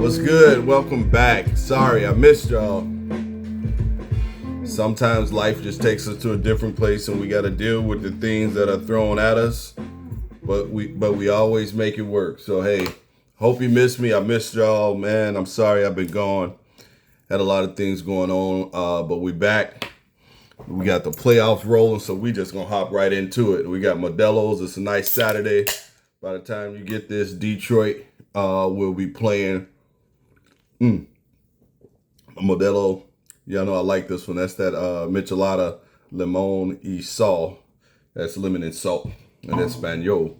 What's good? Welcome back. Sorry, I missed y'all. Sometimes life just takes us to a different place and we got to deal with the things that are thrown at us. But we always make it work. So hey, hope you missed me. I missed y'all, man. I'm sorry I've been gone. Had a lot of things going on, but we back. We got the playoffs rolling, so we just gonna hop right into it. We got Modelo's. It's a nice Saturday. By the time you get this, Detroit will be playing Modelo. Y'all know I like this one. That's that Michelada Limon y Sal. That's lemon and salt in Espanol.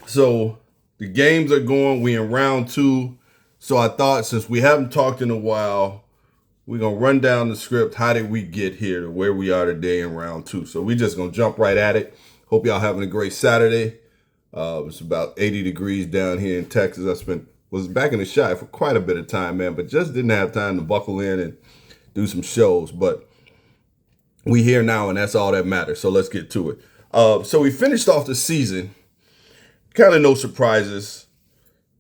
So the games are going. We in round 2. So I thought since we haven't talked in a while, we're going to run down the script. How did we get here to where we are today in round 2? So we just going to jump right at it. Hope y'all having a great Saturday. It's about 80 degrees down here in Texas. Was back in the shop for quite a bit of time, man, but just didn't have time to buckle in and do some shows. But we here now, and that's all that matters. So let's get to it. So we finished off the season. Kind of no surprises.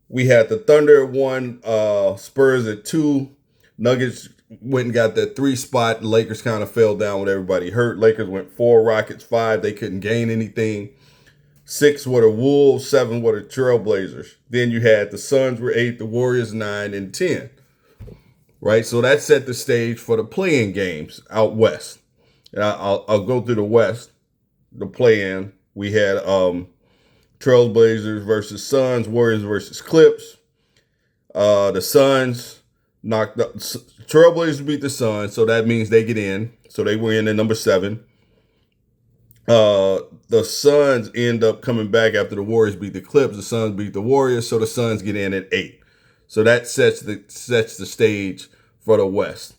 We had the Thunder at 1, Spurs at 2. Nuggets went and got that 3 spot. Lakers kind of fell down with everybody hurt. Lakers went 4, Rockets 5. They couldn't gain anything. 6 were the Wolves, 7 were the Trailblazers. Then you had the Suns were 8, the Warriors 9, and 10. Right? So that set the stage for the play-in games out west. And I'll go through the west, the play-in. We had Trailblazers versus Suns, Warriors versus Clips. The Suns knocked up. Trailblazers beat the Suns, so that means they get in. So they were in at number 7. The Suns end up coming back after the Warriors beat the Clips. The Suns beat the Warriors, so the Suns get in at 8. So that sets the stage for the West.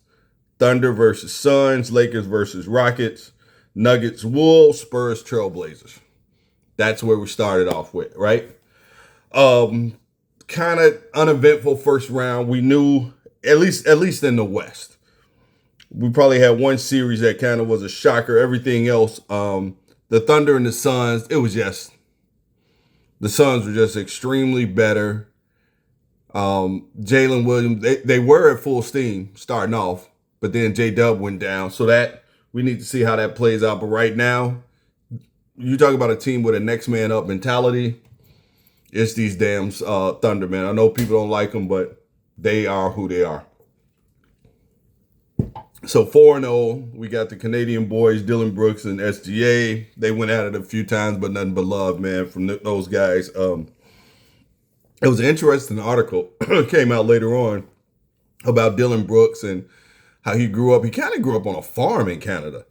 Thunder versus Suns, Lakers versus Rockets, Nuggets, Wolves, Spurs, Trailblazers. That's where we started off with, right? Kind of uneventful first round. We knew at least in the West. We probably had one series that kind of was a shocker. Everything else, the Thunder and the Suns, it was just, the Suns were just extremely better. Jalen Williams, they were at full steam starting off, but then J-Dub went down. So that, we need to see how that plays out. But right now, you talk about a team with a next man up mentality, it's these damn Thunder, man. I know people don't like them, but they are who they are. So 4-0, we got the Canadian boys, Dylan Brooks and SGA. They went at it a few times, but nothing but love, man, from those guys. It was an interesting article came out later on about Dylan Brooks and how he grew up. He kind of grew up on a farm in Canada,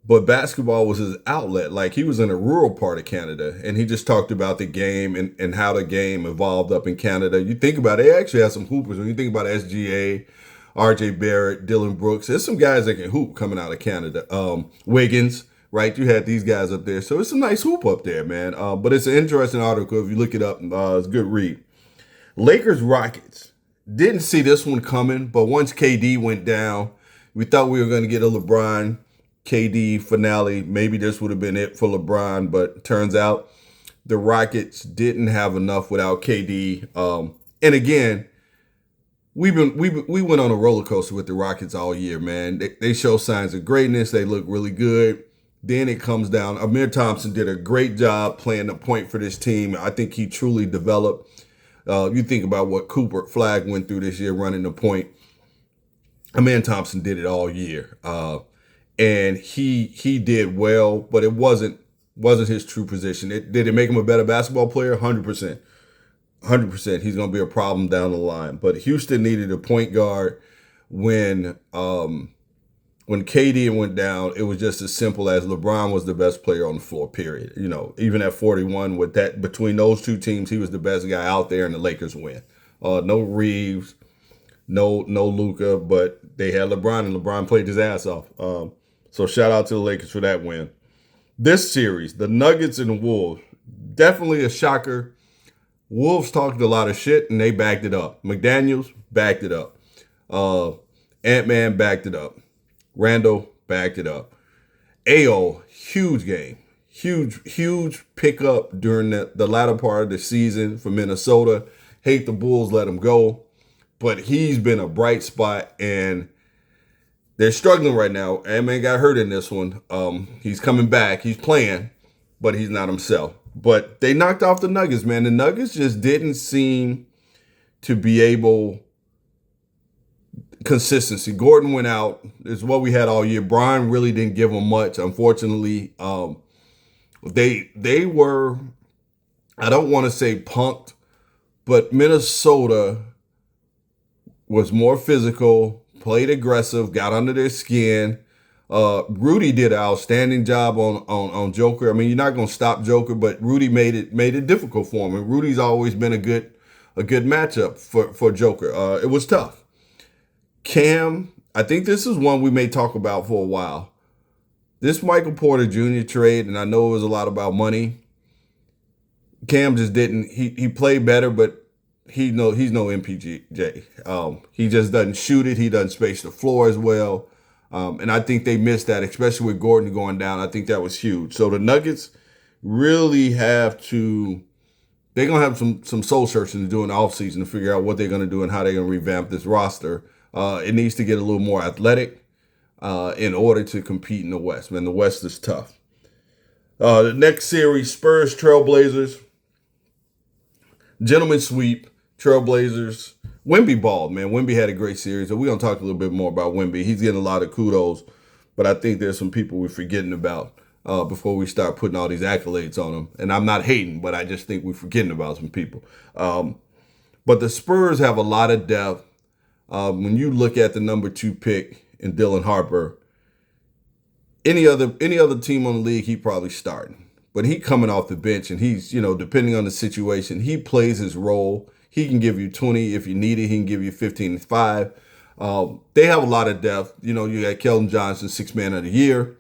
but basketball was his outlet. Like, he was in a rural part of Canada, and he just talked about the game and how the game evolved up in Canada. You think about it, they actually have some hoopers. When you think about SGA, RJ Barrett, Dylan Brooks, there's some guys that can hoop coming out of Canada. Wiggins, right? You had these guys up there. So it's a nice hoop up there, man. But it's an interesting article. If you look it up, it's a good read. Lakers Rockets. Didn't see this one coming, but once KD went down, we thought we were going to get a LeBron KD finale. Maybe this would have been it for LeBron, but turns out the Rockets didn't have enough without KD. And again, we went on a roller coaster with the Rockets all year, man. They show signs of greatness. They look really good. Then it comes down. Amir Thompson did a great job playing the point for this team. I think he truly developed. You think about what Cooper Flag went through this year running the point. Amir Thompson did it all year. And he did well, but it wasn't his true position. Did it make him a better basketball player? 100%. 100%. He's going to be a problem down the line. But Houston needed a point guard when KD went down. It was just as simple as LeBron was the best player on the floor, period. You know, even at 41, with that, between those two teams, he was the best guy out there, and the Lakers win. No Reeves, no Luka, but they had LeBron, and LeBron played his ass off. So shout out to the Lakers for that win. This series, the Nuggets and the Wolves, definitely a shocker. Wolves talked a lot of shit, and they backed it up. McDaniels backed it up. Ant-Man backed it up. Randall backed it up. AO, huge game. Huge pickup during the latter part of the season for Minnesota. hate the Bulls let him go, but he's been a bright spot, and they're struggling right now. Ant-Man got hurt in this one. He's coming back. He's playing, but he's not himself. But they knocked off the Nuggets, man. The Nuggets just didn't seem to be able consistency. Gordon went out. It's what we had all year. Brian really didn't give them much, unfortunately. They were, I don't want to say punked, but Minnesota was more physical, played aggressive, got under their skin. Rudy did an outstanding job on Joker. I mean, you're not going to stop Joker, but Rudy made it difficult for him. And Rudy's always been a good matchup for Joker. It was tough. Cam, I think this is one we may talk about for a while. This Michael Porter Jr. trade, and I know it was a lot about money. Cam just didn't. He played better, but he's no MPJ. He just doesn't shoot it. He doesn't space the floor as well. And I think they missed that, especially with Gordon going down. I think that was huge. So the Nuggets really have to. They're gonna have some soul searching to do in the offseason to figure out what they're gonna do and how they're gonna revamp this roster. It needs to get a little more athletic in order to compete in the West. Man, the West is tough. The next series, Spurs Trailblazers. Gentleman sweep, Trailblazers. Wemby balled, man. Wemby had a great series. So we're going to talk a little bit more about Wemby. He's getting a lot of kudos, but I think there's some people we're forgetting about before we start putting all these accolades on him. And I'm not hating, but I just think we're forgetting about some people. But the Spurs have a lot of depth. When you look at the number 2 pick in Dylan Harper, any other team on the league, he probably starting. But he coming off the bench, and he's, depending on the situation, he plays his role. He can give you 20 if you need it. He can give you 15 and 5. They have a lot of depth. You got Keldon Johnson, 6th man of the year.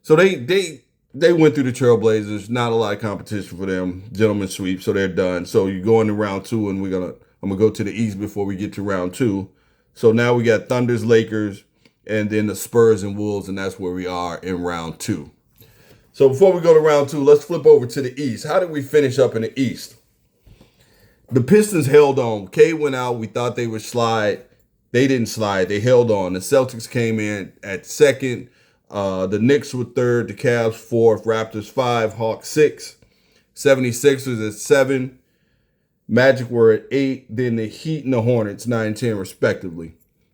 So they went through the Trailblazers. Not a lot of competition for them. Gentlemen sweep, so they're done. So you go into round 2, and I'm gonna go to the East before we get to round 2. So now we got Thunders, Lakers, and then the Spurs and Wolves, and that's where we are in round 2. So before we go to round 2, let's flip over to the East. How did we finish up in the East? The Pistons held on. Cade went out. We thought they would slide. They didn't slide. They held on. The Celtics came in at 2nd. The Knicks were 3rd. The Cavs 4th. Raptors 5. Hawks 6. 76ers at 7. Magic were at 8. Then the Heat and the Hornets 9 and 10 respectively.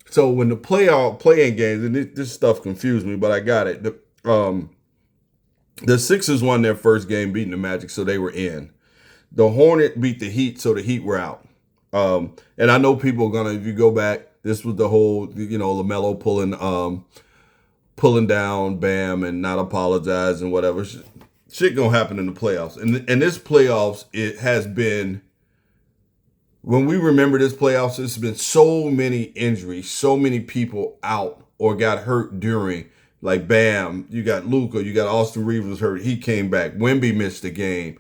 So when the playing games, and this stuff confused me, but I got it. The Sixers won their first game beating the Magic, so they were in. The Hornet beat the Heat, so the Heat were out. And I know people are gonna, if you go back, this was the whole, LaMelo pulling down Bam and not apologizing, whatever. Shit gonna happen in the playoffs. And this playoffs, it has been, when we remember this playoffs, there's been so many injuries, so many people out or got hurt during. Like Bam, you got Luka, you got Austin Reeves was hurt. He came back. Wemby missed the game.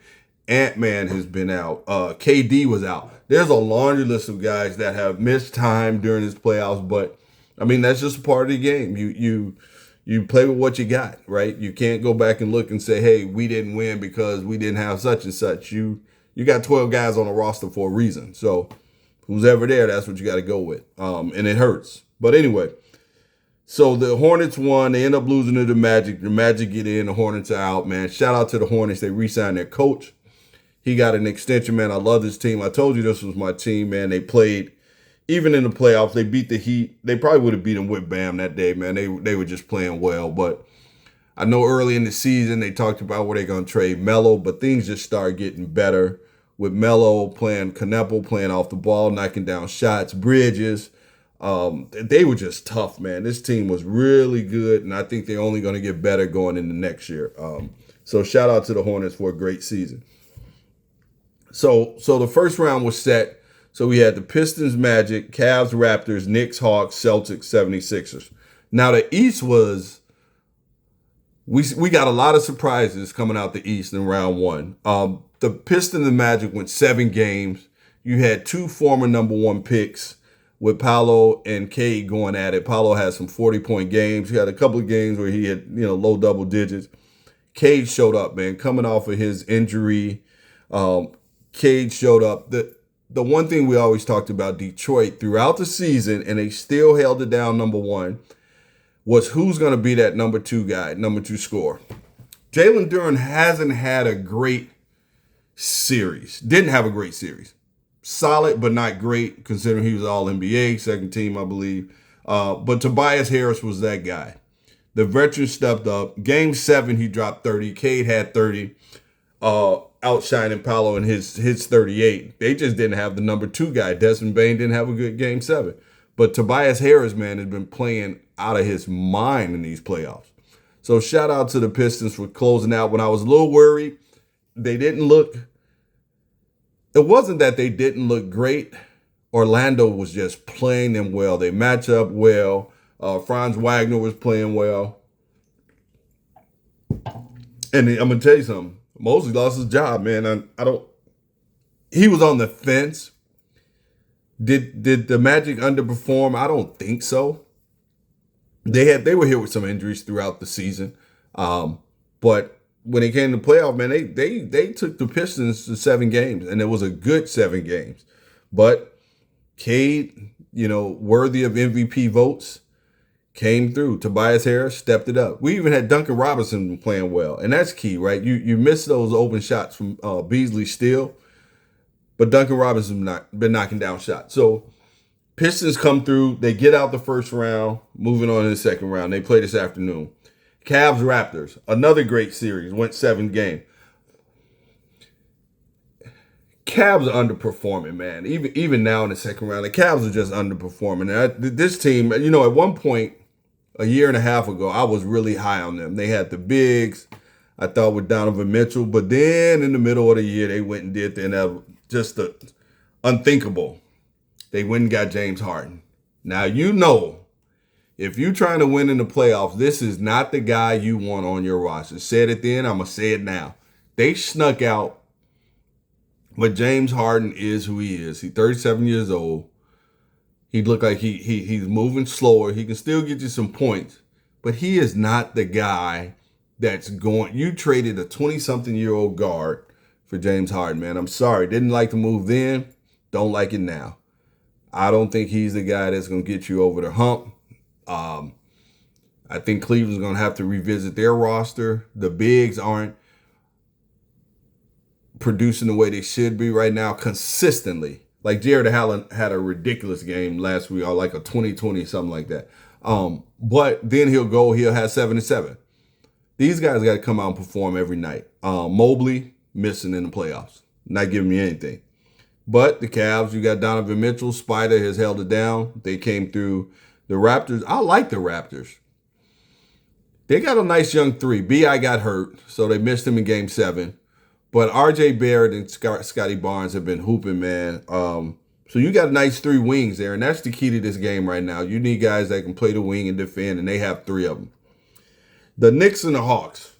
Ant-Man has been out. KD was out. There's a laundry list of guys that have missed time during this playoffs, but I mean that's just a part of the game. You play with what you got, right? You can't go back and look and say, hey, we didn't win because we didn't have such and such. You got 12 guys on the roster for a reason. So who's ever there, that's what you got to go with. And it hurts. But anyway. So the Hornets won. They end up losing to the Magic. The Magic get in. The Hornets are out, man. Shout out to the Hornets. They re-signed their coach. He got an extension, man. I love this team. I told you this was my team, man. They played, even in the playoffs, they beat the Heat. They probably would have beat them with Bam that day, man. They were just playing well. But I know early in the season they talked about where they're going to trade Melo, but things just started getting better with Melo playing Kneppel, playing off the ball, knocking down shots, Bridges. They were just tough, man. This team was really good, and I think they're only going to get better going into next year. So shout out to the Hornets for a great season. So the first round was set. So we had the Pistons, Magic, Cavs, Raptors, Knicks, Hawks, Celtics, 76ers. Now the East was, we got a lot of surprises coming out the East in round 1. The Pistons and Magic went 7 games. You had 2 former number 1 picks with Paolo and Cade going at it. Paolo had some 40-point games. He had a couple of games where he had, low double digits. Cade showed up, man, coming off of his injury. Cade showed up. the one thing we always talked about Detroit throughout the season, and they still held it down number one, was who's going to be that number two guy, number two scorer. Jalen Duren hasn't had a great series. Didn't have a great series. Solid, but not great, considering he was all NBA, second team, I believe. But Tobias Harris was that guy. The veteran stepped up. Game 7, he dropped 30. Cade had 30, outshining Paolo in his 38. They just didn't have the number two guy. Desmond Bane didn't have a good Game 7. But Tobias Harris, man, has been playing out of his mind in these playoffs. So shout out to the Pistons for closing out. When I was a little worried, they didn't look – it wasn't that they didn't look great. Orlando was just playing them well. They match up well. Franz Wagner was playing well. And I'm going to tell you something. Mosley lost his job, man. I don't – he was on the fence. Did the Magic underperform? I don't think so. They were hit with some injuries throughout the season. But when it came to playoff, man, they took the Pistons to 7 games, and it was a good 7 games. But Cade, worthy of MVP votes, came through. Tobias Harris stepped it up. We even had Duncan Robinson playing well, and that's key, right? You miss those open shots from Beasley still, but Duncan Robinson been knocking down shots. So Pistons come through. They get out the first round, moving on to the second round. They play this afternoon. Cavs Raptors, another great series, went 7 games. Cavs are underperforming, man. Even now in the second round, the Cavs are just underperforming. And this team, at one point, a year and a half ago, I was really high on them. They had the bigs, I thought, with Donovan Mitchell. But then in the middle of the year, they went and did the unthinkable. They went and got James Harden. Now, if you're trying to win in the playoffs, this is not the guy you want on your roster. Said it then, I'm going to say it now. They snuck out, but James Harden is who he is. He's 37 years old. He looked like he's moving slower. He can still get you some points, but he is not the guy that's going. You traded a 20-something-year-old guard for James Harden, man. I'm sorry. Didn't like the move then. Don't like it now. I don't think he's the guy that's going to get you over the hump. I think Cleveland's going to have to revisit their roster. The bigs aren't producing the way they should be right now consistently. Like Jared Allen had a ridiculous game last week, or like a 2020, something like that. But then he'll have 7-7. These guys got to come out and perform every night. Mobley missing in the playoffs, not giving me anything. But the Cavs, you got Donovan Mitchell. Spider has held it down. They came through. The Raptors, I like the Raptors. They got a nice young 3. B.I. got hurt, so they missed him in Game 7. But R.J. Barrett and Scotty Barnes have been hooping, man. So you got nice 3 wings there, and that's the key to this game right now. You need guys that can play the wing and defend, and they have 3 of them. The Knicks and the Hawks.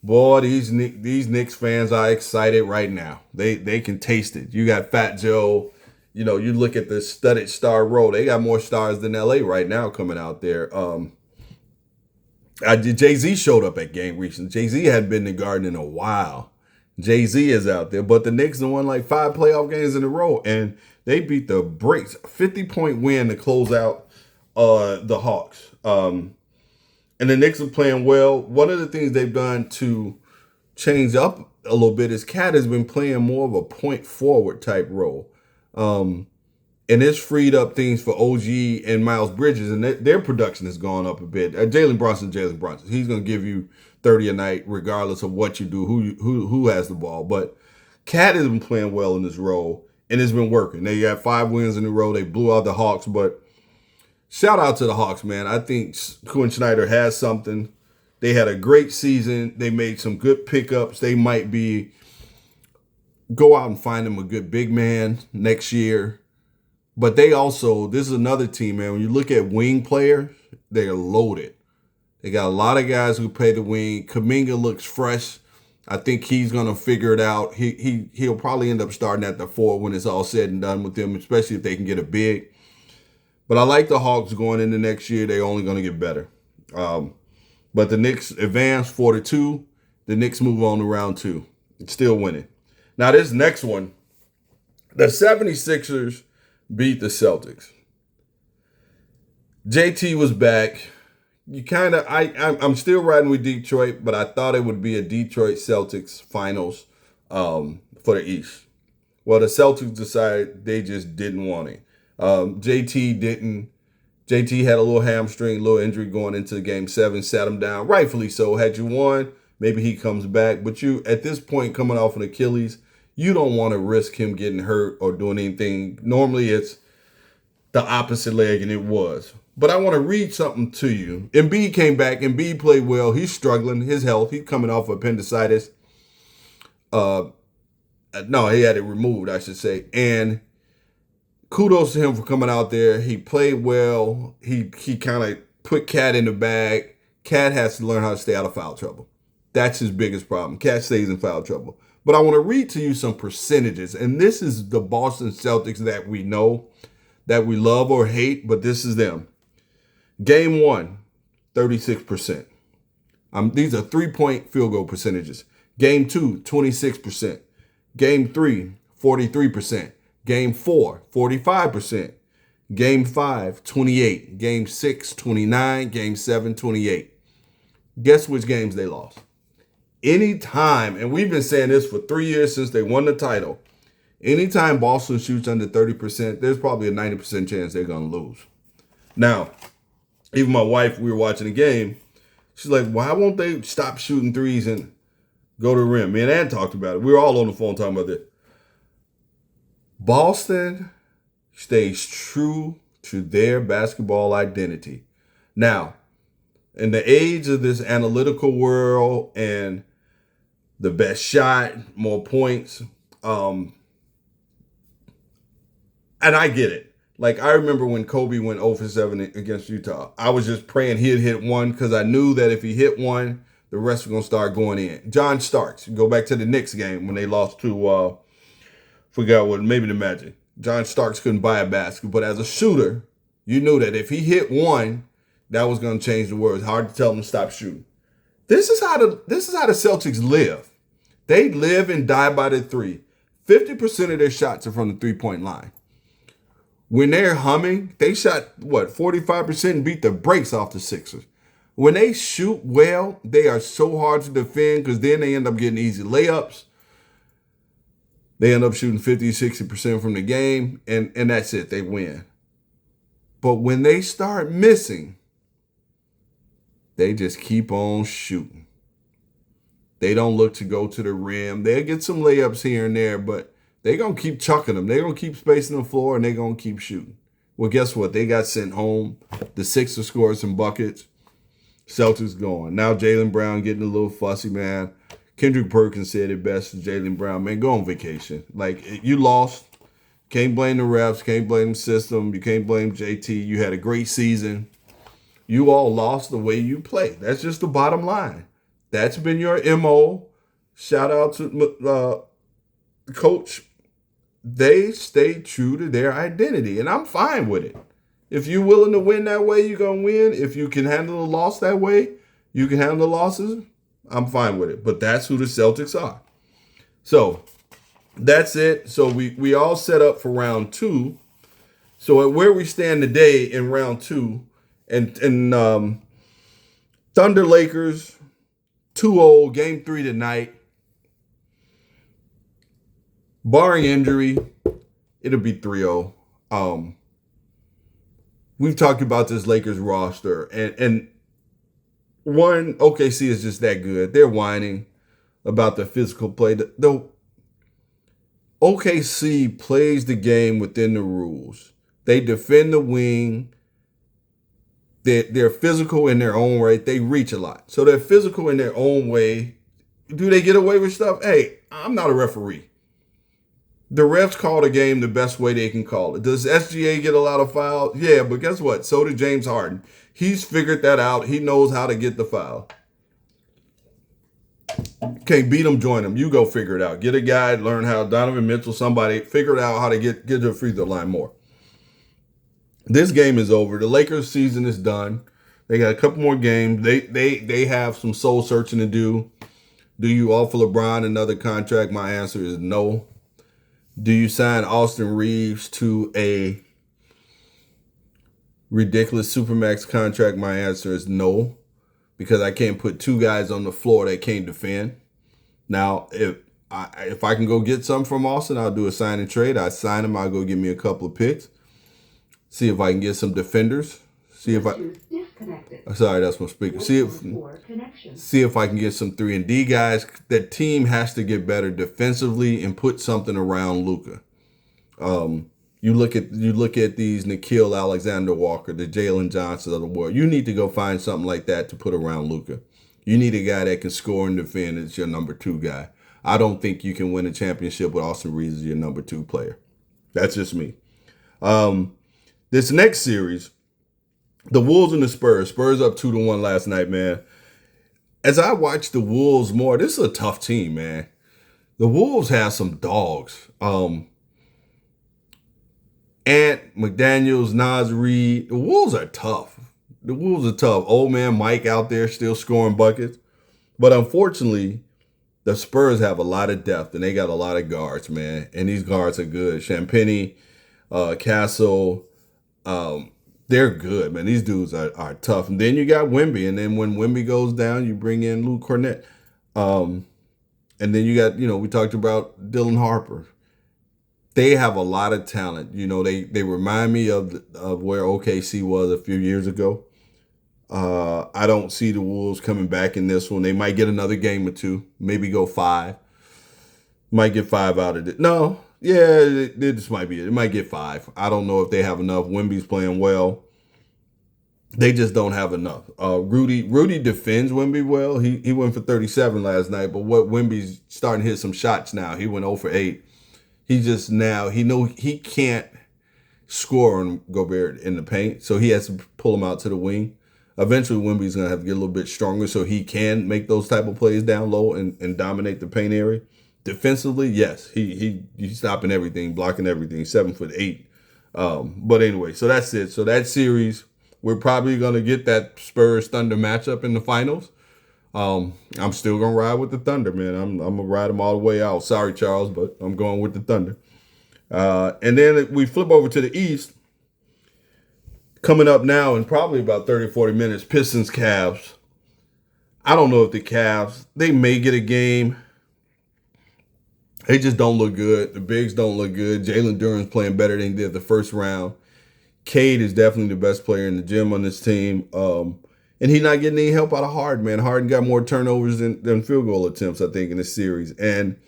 Boy, these Knicks fans are excited right now. They can taste it. You got Fat Joe. You look at the studded star row. They got more stars than L.A. right now coming out there. Jay-Z showed up at game recently. Jay-Z hadn't been in the Garden in a while. Jay-Z is out there, but the Knicks have won like 5 playoff games in a row, and they beat the brakes. 50-point win to close out the Hawks. And the Knicks are playing well. One of the things they've done to change up a little bit is Cat has been playing more of a point forward type role. And it's freed up things for OG and Miles Bridges, and their production has gone up a bit. Jalen Brunson. He's going to give you 30 a night, regardless of what you do, who has the ball. But Cat has been playing well in this role, and it's been working. They got 5 wins in a row. They blew out the Hawks, but shout out to the Hawks, man. I think Quinn Snyder has something. They had a great season. They made some good pickups. They might go out and find them a good big man next year. But this is another team, man. When you look at wing players, they're loaded. They got a lot of guys who play the wing. Kuminga looks fresh. I think he's going to figure it out. He'll probably end up starting at the 4 when it's all said and done with them, especially if they can get a big. But I like the Hawks going into next year. They're only going to get better. But the Knicks advance 4-2. The Knicks move on to round 2. It's still winning. Now this next one, The 76ers beat the Celtics. JT was back. You kind of, I'm still riding with Detroit, but I thought it would be a Detroit Celtics finals for the East. Well, the Celtics decided they just didn't want it. JT didn't. JT had a little hamstring, little injury going into game 7, sat him down, rightfully so. Had you won, maybe he comes back. But you, at this point, coming off an Achilles, you don't want to risk him getting hurt or doing anything. Normally, it's the opposite leg, and it was. But I want to read something to you. Embiid came back. Embiid played well. He's struggling. His health. He's coming off appendicitis. No, he had it removed, I should say. And kudos to him for coming out there. He played well. He kind of put Cat in the bag. Cat has to learn how to stay out of foul trouble. That's his biggest problem. Cat stays in foul trouble. But I want to read to you some percentages. And this is the Boston Celtics that we know, that we love or hate, but this is them. Game 1, 36%. These are 3-point field goal percentages. Game 2, 26%. Game 3, 43%. Game 4, 45%. Game 5, 28. Game 6, 29. Game 7, 28. Guess which games they lost? Anytime, and we've been saying this for 3 years since they won the title, anytime Boston shoots under 30%, there's probably a 90% chance they're going to lose. Now, even my wife, we were watching the game, she's like, why won't they stop shooting threes and go to the rim? Me and Ann talked about it. We were all on the phone talking about this. Boston stays true to their basketball identity. Now, in the age of this analytical world and the best shot, more points, and I get it. Like, I remember when Kobe went 0 for 7 against Utah. I was just praying he'd hit one because I knew that if he hit one, the rest were going to start going in. John Starks, go back to the Knicks game when they lost to, forgot what, maybe the Magic. John Starks couldn't buy a basket, but as a shooter, you knew that if he hit one, that was going to change the world. It's hard to tell him to stop shooting. This is how the Celtics live. They live and die by the three. 50% of their shots are from the three-point line. When they're humming, they shot, 45% and beat the brakes off the Sixers. When they shoot well, they are so hard to defend because then they end up getting easy layups. They end up shooting 50, 60% from the game, and that's it. They win. But when they start missing, they just keep on shooting. They don't look to go to the rim. They'll get some layups here and there, but they're going to keep chucking them. They're going to keep spacing the floor, and they're going to keep shooting. Well, guess what? They got sent home. The Sixers scored some buckets. Celtics going. Now Jaylen Brown getting a little fussy, man. Kendrick Perkins said it best to Jaylen Brown, man, go on vacation. Like, you lost. Can't blame the refs. Can't blame the system. You can't blame JT. You had a great season. You all lost the way you play. That's just the bottom line. That's been your MO. Shout out to Coach. They stay true to their identity, and I'm fine with it. If you're willing to win that way, you're going to win. If you can handle the loss that way, you can handle the losses. I'm fine with it. But that's who the Celtics are. So that's it. So we all set up for round 2. So at where we stand today in round 2, and Thunder Lakers 2-0, game 3 tonight. Barring injury, it'll be 3-0. We've talked about this Lakers roster, and one, OKC is just that good. They're whining about the physical play. Though OKC plays the game within the rules. They defend the wing. They're physical in their own way. They reach a lot. So they're physical in their own way. Do they get away with stuff? Hey, I'm not a referee. The refs call the game the best way they can call it. Does SGA get a lot of fouls? Yeah, but guess what? So did James Harden. He's figured that out. He knows how to get the foul. Can't beat him, join him. You go figure it out. Get a guy, learn how, Donovan Mitchell, somebody, figure out how to get to the free throw line more. This game is over. The Lakers season is done. They got a couple more games. They have some soul searching to do. Do you offer LeBron another contract? My answer is no. Do you sign Austin Reeves to a ridiculous supermax contract? My answer is no, because I can't put two guys on the floor that can't defend. Now, if I can go get some from Austin, I'll do a sign and trade. I sign him. I'll go get me a couple of picks. See if I can get some defenders. See if I. Sorry, that's my speaker. See if I can get some 3-and-D guys. That team has to get better defensively and put something around Luka. You look at these Nikhil Alexander Walker, the Jalen Johnson of the world. You need to go find something like that to put around Luka. You need a guy that can score and defend as your number 2 guy. I don't think you can win a championship with Austin Reeves as your number 2 player. That's just me. This next series, the Wolves and the Spurs. Spurs up 2-1 last night, man. As I watch the Wolves more, this is a tough team, man. The Wolves have some dogs. Ant McDaniels, Naz Reid. The Wolves are tough. Old man Mike out there still scoring buckets. But unfortunately, the Spurs have a lot of depth, and they got a lot of guards, man. And these guards are good. Champagny, Castle, they're good, man. These dudes are tough. And then you got Wemby. And then when Wemby goes down, you bring in Luke Cornett. And then you got, we talked about Dylan Harper. They have a lot of talent. They remind me of where OKC was a few years ago. I don't see the Wolves coming back in this one. They might get another game or two, maybe go 5. Might get 5 out of it. No, yeah, this might be it. It might get 5. I don't know if they have enough. Wemby's playing well. They just don't have enough. Rudy defends Wemby well. He went for 37 last night, but Wemby's starting to hit some shots now. He went 0 for 8. He just now, he can't score on Gobert in the paint, so he has to pull him out to the wing. Eventually, Wemby's going to have to get a little bit stronger so he can make those type of plays down low and dominate the paint area. Defensively, yes, he's stopping everything, blocking everything, 7'8". But anyway, so that's it. So that series, we're probably going to get that Spurs Thunder matchup in the finals. I'm still going to ride with the Thunder, man. I'm going to ride them all the way out. Sorry, Charles, but I'm going with the Thunder. And then we flip over to the East. Coming up now in probably about 30, 40 minutes, Pistons, Cavs. I don't know if the Cavs, they may get a game. They just don't look good. The bigs don't look good. Jalen Duren's playing better than he did the first round. Cade is definitely the best player in the gym on this team. And he's not getting any help out of Harden, man. Harden got more turnovers than field goal attempts, I think, in this series. And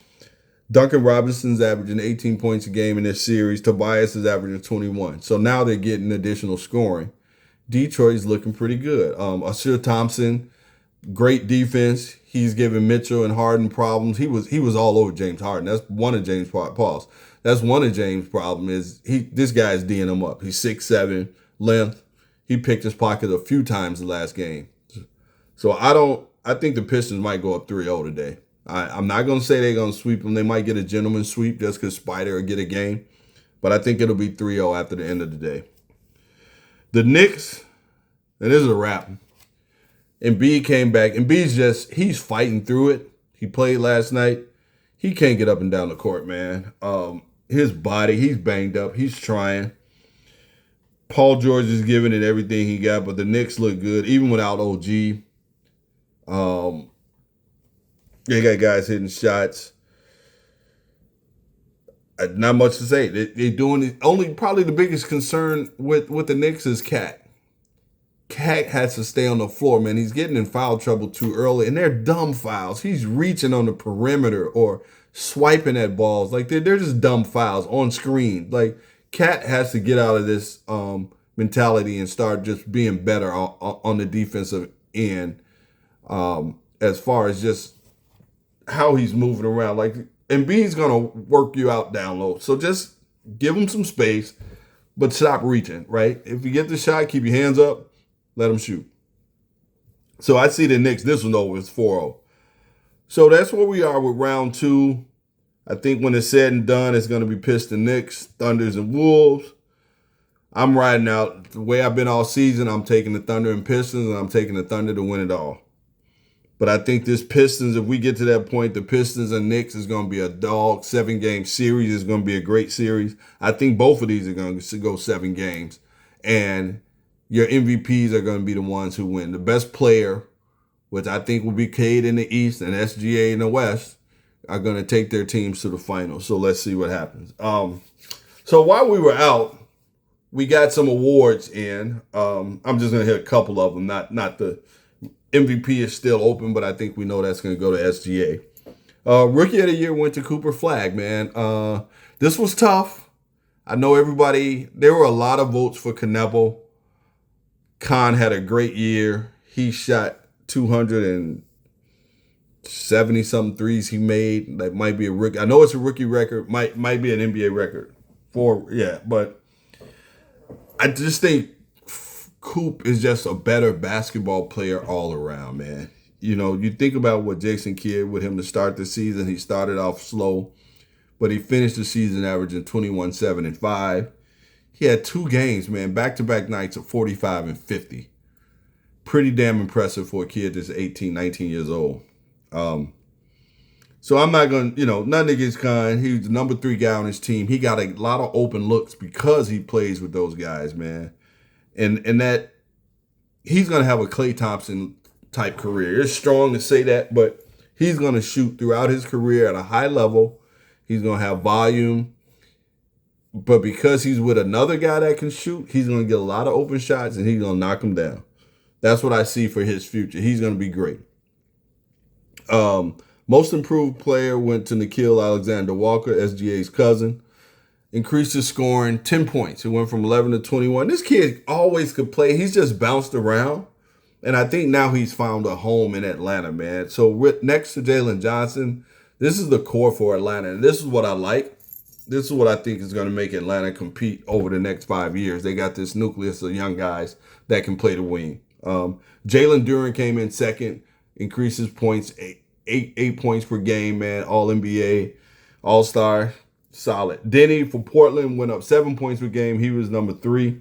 Duncan Robinson's averaging 18 points a game in this series. Tobias is averaging 21. So now they're getting additional scoring. Detroit's looking pretty good. Asir Thompson, great defense. He's giving Mitchell and Harden problems. He was all over James Harden. That's one of James' pause. That's one of James' problem is this guy's D'ing him up. He's 6'7", length. He picked his pocket a few times the last game. So I think the Pistons might go up 3-0 today. I'm not going to say they're going to sweep them. They might get a gentleman's sweep just because Spider will get a game. But I think it'll be 3-0 after the end of the day. The Knicks, and this is a wrap. Embiid came back. Embiid's he's fighting through it. He played last night. He can't get up and down the court, man. His body, he's banged up. He's trying. Paul George is giving it everything he got, but the Knicks look good, even without OG. They got guys hitting shots. Not much to say. They're doing it. Only probably the biggest concern with the Knicks is Cat. Cat has to stay on the floor, man. He's getting in foul trouble too early, and they're dumb fouls. He's reaching on the perimeter or swiping at balls. Like, they're just dumb fouls on screen. Like, Cat has to get out of this mentality and start just being better on the defensive end as far as just how he's moving around. Like, Embiid's going to work you out down low. So just give him some space, but stop reaching, right? If you get the shot, keep your hands up, let him shoot. So I see the Knicks, this one over is 4-0. So that's where we are with round 2. I think when it's said and done, it's going to be Pistons, Knicks, Thunders, and Wolves. I'm riding out. The way I've been all season, I'm taking the Thunder and Pistons, and I'm taking the Thunder to win it all. But I think this Pistons, if we get to that point, the Pistons and Knicks is going to be a dog 7-game series. It's going to be a great series. I think both of these are going to go 7 games. And your MVPs are going to be the ones who win. The best player, which I think will be Cade in the East and SGA in the West, are going to take their teams to the finals. So let's see what happens. So while we were out, we got some awards in. I'm just going to hit a couple of them, not the MVP is still open, but I think we know that's going to go to SGA. Rookie of the Year went to Cooper Flagg, man. This was tough. I know there were a lot of votes for Kneppel. Khan had a great year. He shot 270-something threes he made. That might be a rookie. I know it's a rookie record. Might be an NBA record. But I just think Coop is just a better basketball player all around, man. You know, you think about what Jason Kidd with him to start the season. He started off slow, but he finished the season averaging 21, 7, and 5. He had 2 games, man, back-to-back nights of 45 and 50. Pretty damn impressive for a kid that's 18, 19 years old. So I'm not going to, nothing against Khan. He's the number 3 guy on his team. He got a lot of open looks because he plays with those guys, man. And that he's going to have a Klay Thompson type career. It's strong to say that, but he's going to shoot throughout his career at a high level. He's going to have volume. But because he's with another guy that can shoot, he's going to get a lot of open shots and he's going to knock them down. That's what I see for his future. He's going to be great. Most improved player went to Nickeil Alexander-Walker, SGA's cousin. Increased his scoring 10 points. It went from 11 to 21. This kid always could play. He's just bounced around. And I think now he's found a home in Atlanta, man. So next to Jalen Johnson, this is the core for Atlanta. And this is what I like. This is what I think is going to make Atlanta compete over the next 5 years. They got this nucleus of young guys that can play the wing. Jalen Duren came in second, increased his points, eight points per game, man. All NBA, All-Star, solid. Denny for Portland went up 7 points per game. He was number 3.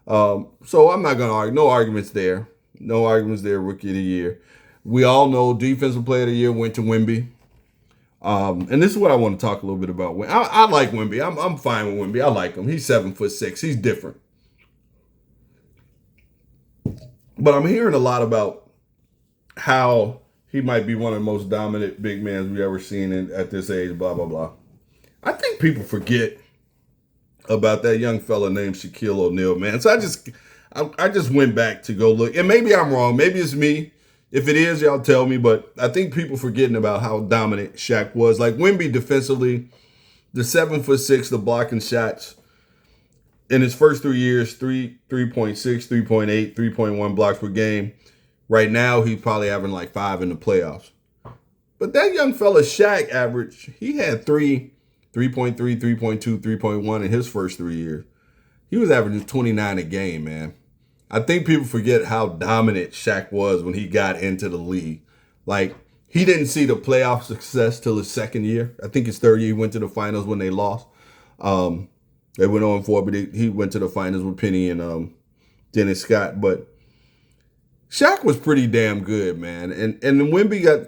So I'm not going to argue. No arguments there. No arguments there, Rookie of the Year. We all know Defensive Player of the Year went to Wemby. And this is what I want to talk a little bit about. I like Wemby. I'm fine with Wemby. I like him. He's 7'6". He's different. But I'm hearing a lot about how he might be one of the most dominant big men we've ever seen at this age, blah, blah, blah. I think people forget about that young fella named Shaquille O'Neal, man. So I just went back to go look. And maybe I'm wrong. Maybe it's me. If it is, y'all tell me. But I think people forgetting about how dominant Shaq was. Like Wemby defensively, the 7'6", the blocking shots. In his first 3 years, 3.6, 3.8, 3.1 blocks per game. Right now, he's probably having like 5 in the playoffs. But that young fella, Shaq, he had 3.3, 3.2, 3.1 in his first 3 years. He was averaging 29 a game, man. I think people forget how dominant Shaq was when he got into the league. Like, he didn't see the playoff success till his second year. I think his third year, he went to the finals when they lost. They went 0-4, but he went to the finals with Penny and Dennis Scott. But Shaq was pretty damn good, man. And Wemby got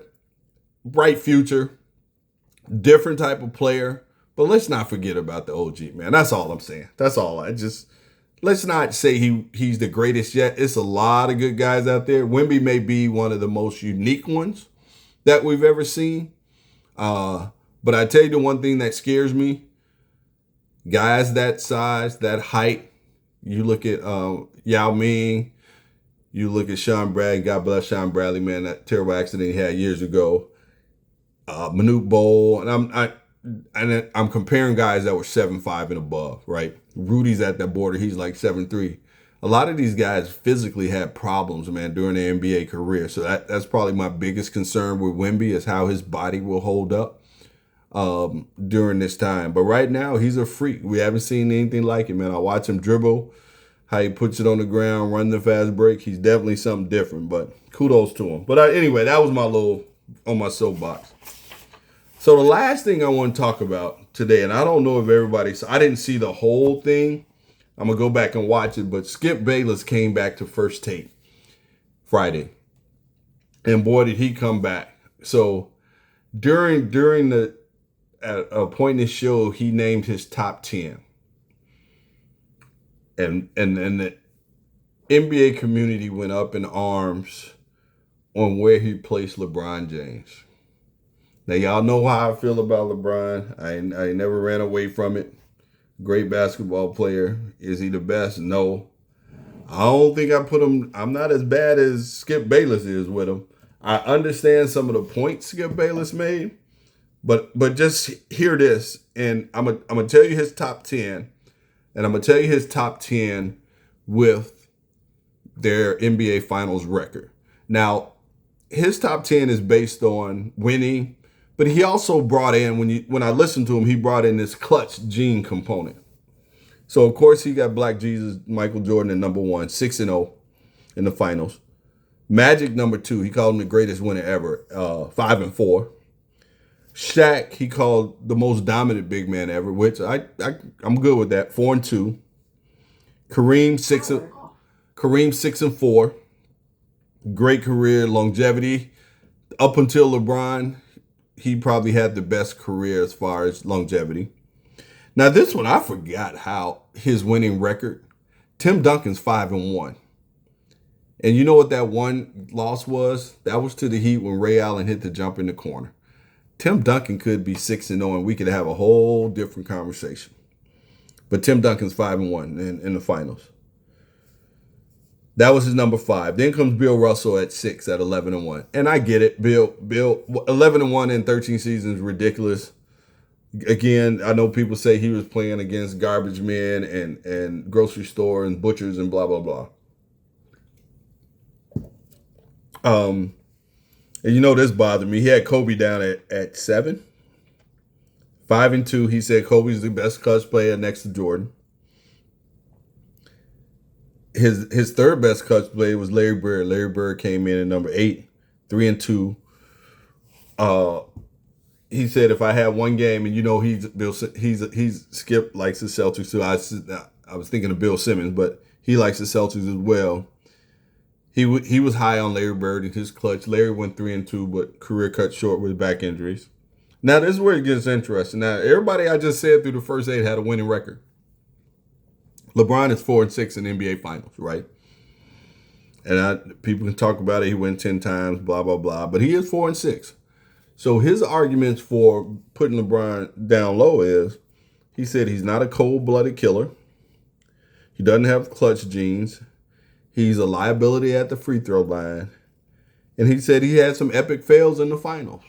bright future, different type of player. But let's not forget about the OG, man. That's all I'm saying. That's all. Let's not say he's the greatest yet. It's a lot of good guys out there. Wemby may be one of the most unique ones that we've ever seen. But I tell you the one thing that scares me, guys that size, that height, you look at Yao Ming, you look at Sean Bradley, God bless Sean Bradley, man, that terrible accident he had years ago. Manute Bol, and I'm comparing guys that were 7'5" and above, right? Rudy's at that border. He's like 7'3". A lot of these guys physically had problems, man, during their NBA career. So that's probably my biggest concern with Wemby is how his body will hold up during this time. But right now, he's a freak. We haven't seen anything like it, man. I watch him dribble, how he puts it on the ground, run the fast break. He's definitely something different, but kudos to him. But anyway, that was my little on my soapbox. So the last thing I want to talk about today, and I don't know if I didn't see the whole thing. I'm going to go back and watch it, but Skip Bayless came back to First Take Friday. and boy did he come back. So during the at a point in the show, he named his top 10, and the NBA community went up in arms on where he placed LeBron James. Now y'all know how I feel about LeBron. I never ran away from it. Great basketball player. Is he the best? No. I don't think I put him. I'm not as bad as Skip Bayless is with him. I understand some of the points Skip Bayless made, but just hear this, and I'm gonna tell you his top 10, and I'm gonna tell you his top 10 with their NBA Finals record. Now, his top 10 is based on winning, but he also brought in when I listened to him, he brought in this clutch gene component. So of course he got Black Jesus, Michael Jordan at number 1, 6-0 in the finals. Magic number 2, he called him the greatest winner ever, 5-4. Shaq, he called the most dominant big man ever, which I'm good with that, 4-2. Kareem 6-4. Great career, longevity. Up until LeBron, he probably had the best career as far as longevity. Now this one, I forgot how his winning record. Tim Duncan's 5-1. And you know what that one loss was? That was to the Heat when Ray Allen hit the jumper in the corner. Tim Duncan could be 6-0 and we could have a whole different conversation. But Tim Duncan's 5-1 in the finals. That was his number 5. Then comes Bill Russell at 6 at 11-1. And I get it. Bill 11-1 in 13 seasons is ridiculous. Again, I know people say he was playing against garbage men and grocery store and butchers and blah, blah, blah. And you know this bothered me. He had Kobe down at 7. 5-2. He said Kobe's the best clutch player next to Jordan. His third best clutch player was Larry Bird. Larry Bird came in at number 8, 3-2. He said if I had one game, and you know he's Skip likes the Celtics too. I was thinking of Bill Simmons, but he likes the Celtics as well. He was high on Larry Bird in his clutch. Larry went 3-2, but career cut short with back injuries. Now this is where it gets interesting. Now everybody I just said through the first 8 had a winning record. LeBron is 4-6 in the NBA Finals, right? And people can talk about it. He went 10 times, blah blah blah, but he is 4-6. So his arguments for putting LeBron down low is, he said he's not a cold-blooded killer. He doesn't have clutch genes. He's a liability at the free throw line. And he said he had some epic fails in the finals.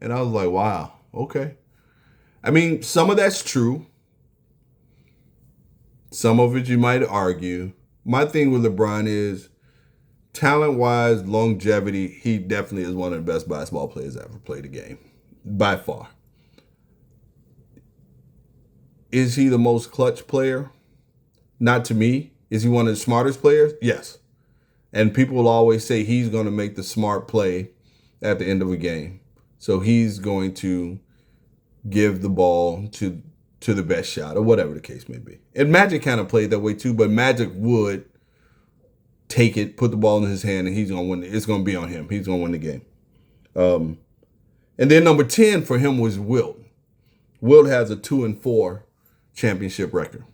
And I was like, wow, okay. I mean, some of that's true. Some of it you might argue. My thing with LeBron is, talent-wise, longevity, he definitely is one of the best basketball players that ever played the game. By far. Is he the most clutch player? Not to me. Is he one of the smartest players? Yes. And people will always say he's going to make the smart play at the end of a game. So he's going to give the ball to the best shot, or whatever the case may be. And Magic kind of played that way too, but Magic would take it, put the ball in his hand, and he's going to win. It's going to be on him. He's going to win the game. And then number 10 for him was Wilt. Wilt has a 2-4 championship record.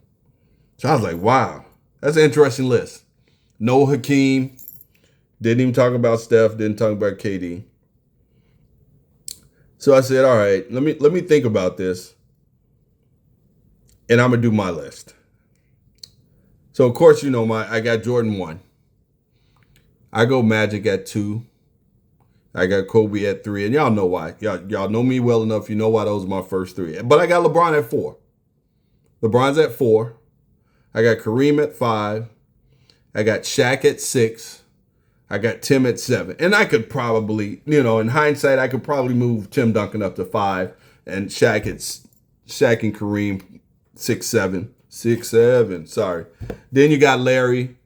So I was like, wow, that's an interesting list. No Hakeem. Didn't even talk about Steph. Didn't talk about KD. So I said, all right, let me think about this. And I'm going to do my list. So, of course, you know, I got Jordan 1. I go Magic at 2. I got Kobe at 3. And y'all know why. Y'all know me well enough. You know why those are my first 3. But I got LeBron at 4. LeBron's at 4. I got Kareem at 5. I got Shaq at 6. I got Tim at 7. And I could probably, you know, in hindsight, I could probably move Tim Duncan up to 5. And Shaq and Kareem 6, 7. 6, 7. Sorry. Then you got Larry.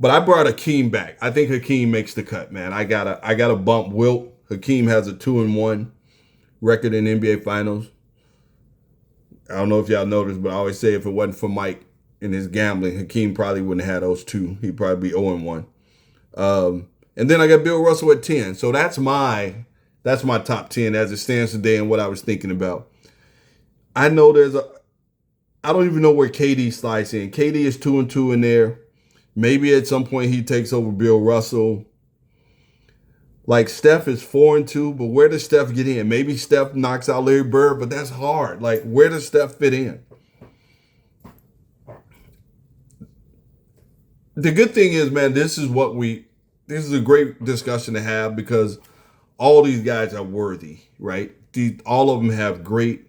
But I brought Hakeem back. I think Hakeem makes the cut, man. I gotta bump Wilt. Hakeem has a 2-1 record in NBA Finals. I don't know if y'all noticed, but I always say if it wasn't for Mike and his gambling, Hakeem probably wouldn't have had those 2. He'd probably be 0-1. And And then I got Bill Russell at 10. So that's my top 10 as it stands today and what I was thinking about. I know I don't even know where KD slides in. KD is 2-2 in there. Maybe at some point he takes over Bill Russell. Like Steph is 4-2, but where does Steph get in? Maybe Steph knocks out Larry Bird, but that's hard. Like, where does Steph fit in? The good thing is, man, this is a great discussion to have because all these guys are worthy, right? All of them have great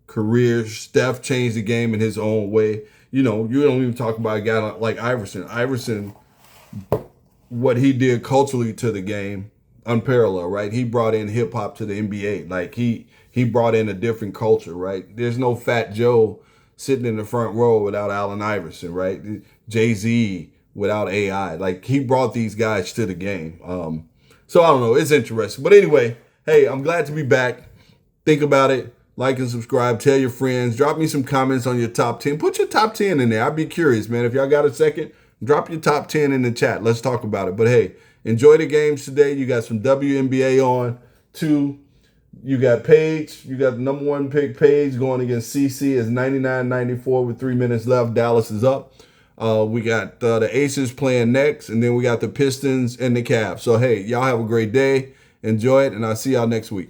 careers. Steph changed the game in his own way. You know, you don't even talk about a guy like Iverson. Iverson, what he did culturally to the game, unparalleled, right? He brought in hip hop to the NBA. Like he brought in a different culture, right? There's no Fat Joe sitting in the front row without Allen Iverson, right? Jay-Z without AI. Like he brought these guys to the game. So I don't know. It's interesting. But anyway, hey, I'm glad to be back. Think about it. Like and subscribe. Tell your friends. Drop me some comments on your top 10. Put your top 10 in there. I'd be curious, man. If y'all got a second, drop your top 10 in the chat. Let's talk about it. But hey, enjoy the games today. You got some WNBA on. 2, you got Paige. You got the number 1 pick, Paige, going against CC. It's 99-94 with 3 minutes left. Dallas is up. We got the Aces playing next, and then we got the Pistons and the Cavs. So, hey, y'all have a great day. Enjoy it, and I'll see y'all next week.